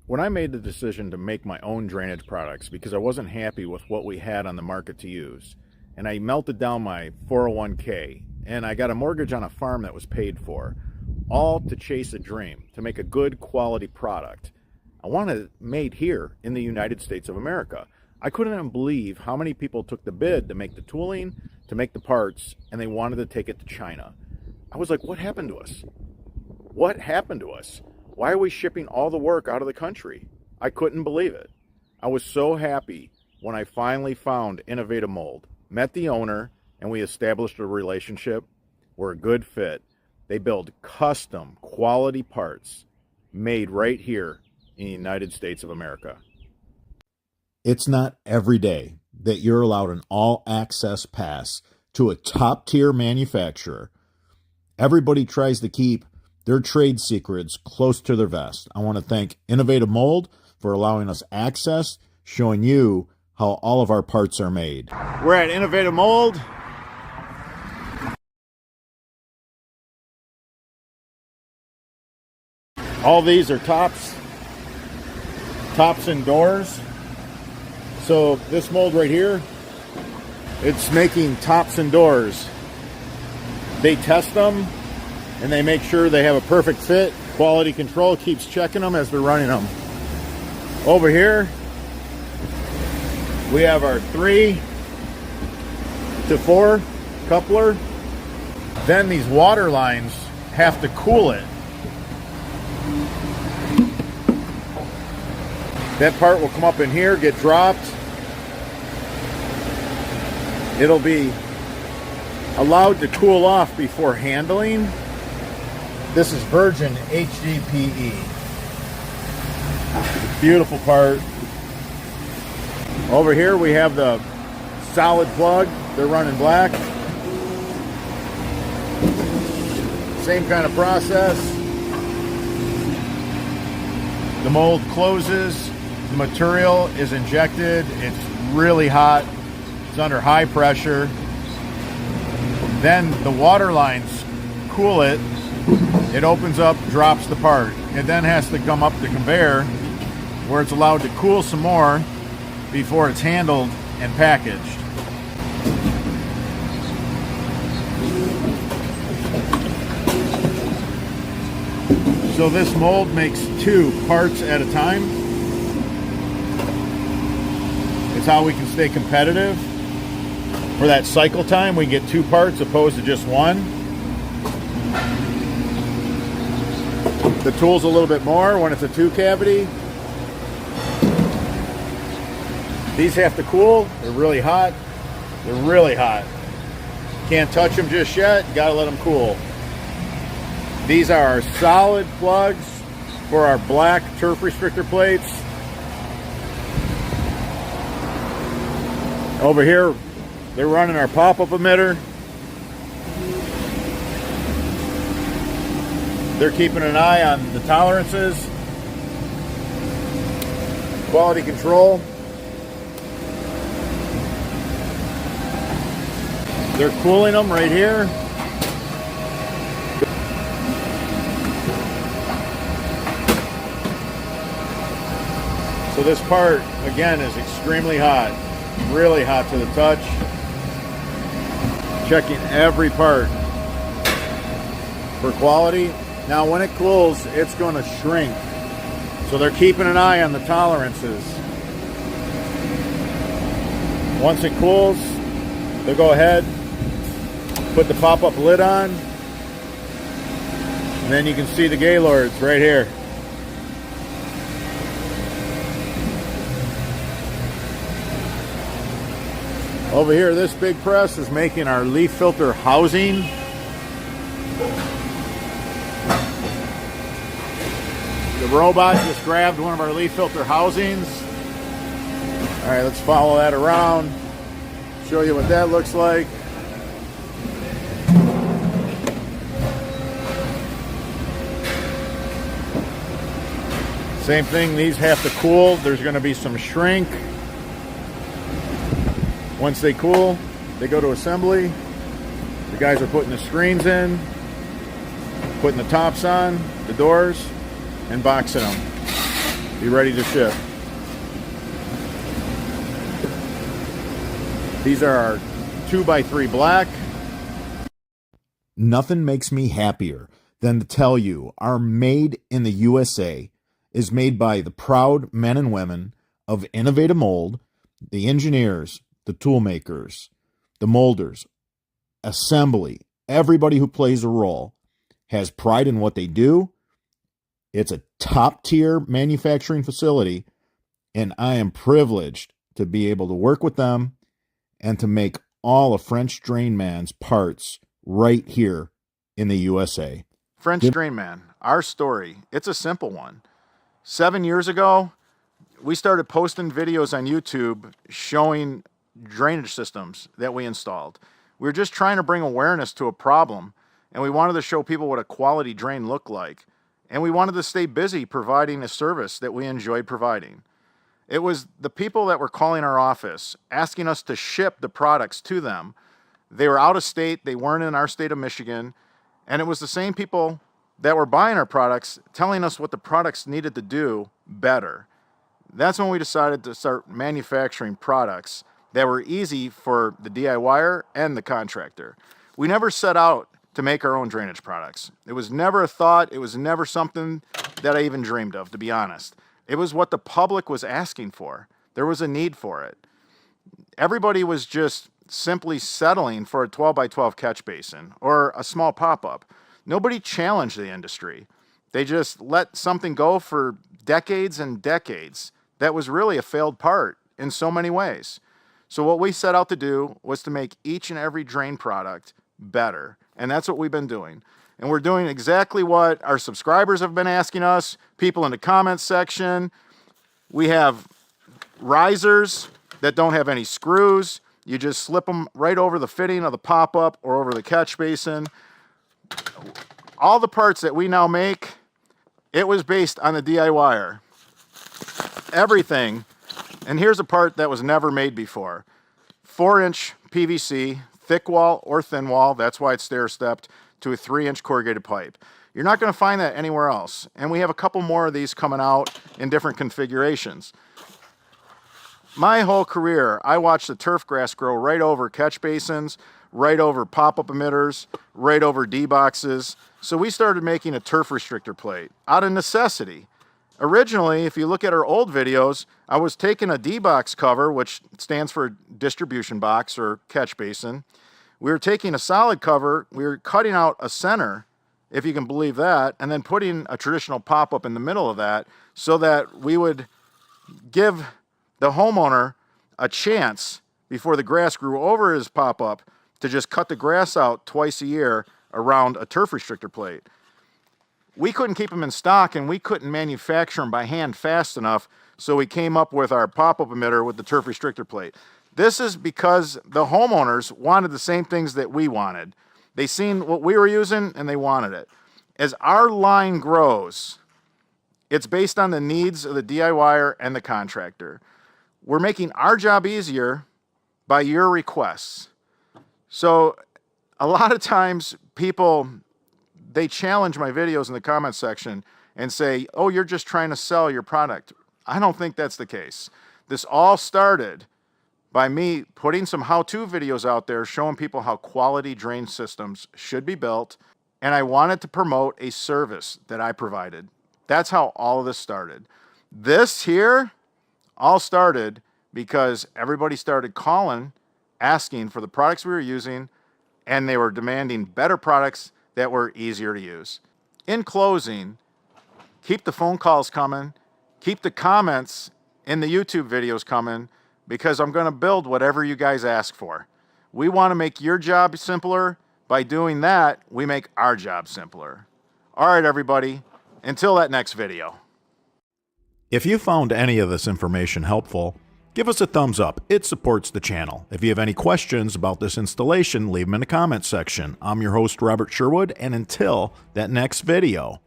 When I made the decision to make my own drainage products because I wasn't happy with what we had on the market to use, and I melted down my 401k, and I got a mortgage on a farm that was paid for, all to chase a dream, to make a good quality product. I wanted it made here in the United States of America. I couldn't even believe how many people took the bid to make the tooling, to make the parts, and they wanted to take it to China. I was like, what happened to us? What happened to us? Why are we shipping all the work out of the country? I couldn't believe it. I was so happy when I finally found Innovative Mold, met the owner, and we established a relationship. We're a good fit. They build custom quality parts made right here in the United States of America. It's not every day that you're allowed an all-access pass to a top-tier manufacturer. Everybody tries to keep their trade secrets close to their vest. I want to thank Innovative Mold for allowing us access, showing you how all of our parts are made. We're at Innovative Mold. All these are tops and doors. So this mold right here, it's making tops and doors. They test them and they make sure they have a perfect fit. Quality control keeps checking them as they're running them. Over here, we have our 3 to 4 coupler. Then these water lines have to cool it. That part will come up in here, get dropped. It'll be allowed to cool off before handling. This is virgin HDPE. Beautiful part. Over here we have the solid plug. They're running black. Same kind of process. The mold closes. The material is injected. It's really hot. It's under high pressure. Then the water lines cool it. It opens up, drops the part. It then has to come up the conveyor where it's allowed to cool some more before it's handled and packaged. So this mold makes 2 parts at a time. It's how we can stay competitive. For that cycle time, we get 2 parts opposed to just 1. The tool's a little bit more when it's a 2 cavity. These have to cool. They're really hot. They're really hot. Can't touch them just yet. Gotta let them cool. These are our solid plugs for our black turf restrictor plates. Over here, they're running our pop-up emitter. They're keeping an eye on the tolerances, quality control. They're cooling them right here. So this part, again, is extremely hot, really hot to the touch. Checking every part for quality. Now when it cools, it's going to shrink. So they're keeping an eye on the tolerances. Once it cools, they'll go ahead, put the pop-up lid on, and then you can see the gaylords right here. Over here, this big press is making our leaf filter housing. The robot just grabbed one of our leaf filter housings. All right, let's follow that around, show you what that looks like. Same thing, these have to cool. There's going to be some shrink. Once they cool, they go to assembly. The guys are putting the screens in, putting the tops on, the doors, and boxing them. Be ready to ship. These are our 2x3 black. Nothing makes me happier than to tell you our Made in the USA is made by the proud men and women of Innovative Mold, the engineers, the tool makers, the molders, assembly. Everybody who plays a role has pride in what they do. It's a top-tier manufacturing facility, and I am privileged to be able to work with them and to make all of French Drain Man's parts right here in the USA. French Drain Man, our story, it's a simple one. 7 years ago, we started posting videos on YouTube showing drainage systems that we installed. We were just trying to bring awareness to a problem, and we wanted to show people what a quality drain looked like. And we wanted to stay busy providing a service that we enjoyed providing. It was the people that were calling our office, asking us to ship the products to them. They were out of state, they weren't in our state of Michigan, and it was the same people that were buying our products telling us what the products needed to do better. That's when we decided to start manufacturing products that were easy for the DIYer and the contractor. We never set out to make our own drainage products. It was never a thought, it was never something that I even dreamed of, to be honest. It was what the public was asking for. There was a need for it. Everybody was just simply settling for a 12 by 12 catch basin or a small pop-up. Nobody challenged the industry. They just let something go for decades and decades that was really a failed part in so many ways. So what we set out to do was to make each and every drain product better. And that's what we've been doing. And we're doing exactly what our subscribers have been asking us, people in the comments section. We have risers that don't have any screws. You just slip them right over the fitting of the pop-up or over the catch basin. All the parts that we now make, it was based on the DIYer. Everything. And here's a part that was never made before. 4-inch PVC, thick wall or thin wall, that's why it's stair-stepped, to a 3-inch corrugated pipe. You're not going to find that anywhere else. And we have a couple more of these coming out in different configurations. My whole career, I watched the turf grass grow right over catch basins, right over pop-up emitters, right over D-boxes. So we started making a turf restrictor plate out of necessity. Originally, if you look at our old videos, I was taking a D-box cover, which stands for distribution box or catch basin. We were taking a solid cover, we were cutting out a center, if you can believe that, and then putting a traditional pop-up in the middle of that so that we would give the homeowner a chance before the grass grew over his pop-up to just cut the grass out twice a year around a turf restrictor plate. We couldn't keep them in stock and we couldn't manufacture them by hand fast enough, so we came up with our pop-up emitter with the turf restrictor plate. This is because the homeowners wanted the same things that we wanted. They seen what we were using and they wanted it. As our line grows, it's based on the needs of the DIYer and the contractor. We're making our job easier by your requests. So a lot of times people, they challenge my videos in the comments section and say, oh, you're just trying to sell your product. I don't think that's the case. This all started by me putting some how-to videos out there showing people how quality drain systems should be built, and I wanted to promote a service that I provided. That's how all of this started. This here all started because everybody started calling, asking for the products we were using, and they were demanding better products that were easier to use. In closing, keep the phone calls coming, keep the comments in the YouTube videos coming, because I'm going to build whatever you guys ask for. We want to make your job simpler. By doing that, we make our job simpler. All right, everybody, until that next video. If you found any of this information helpful, give us a thumbs up. It supports the channel. If you have any questions about this installation, leave them in the comments section. I'm your host, Robert Sherwood, and until that next video.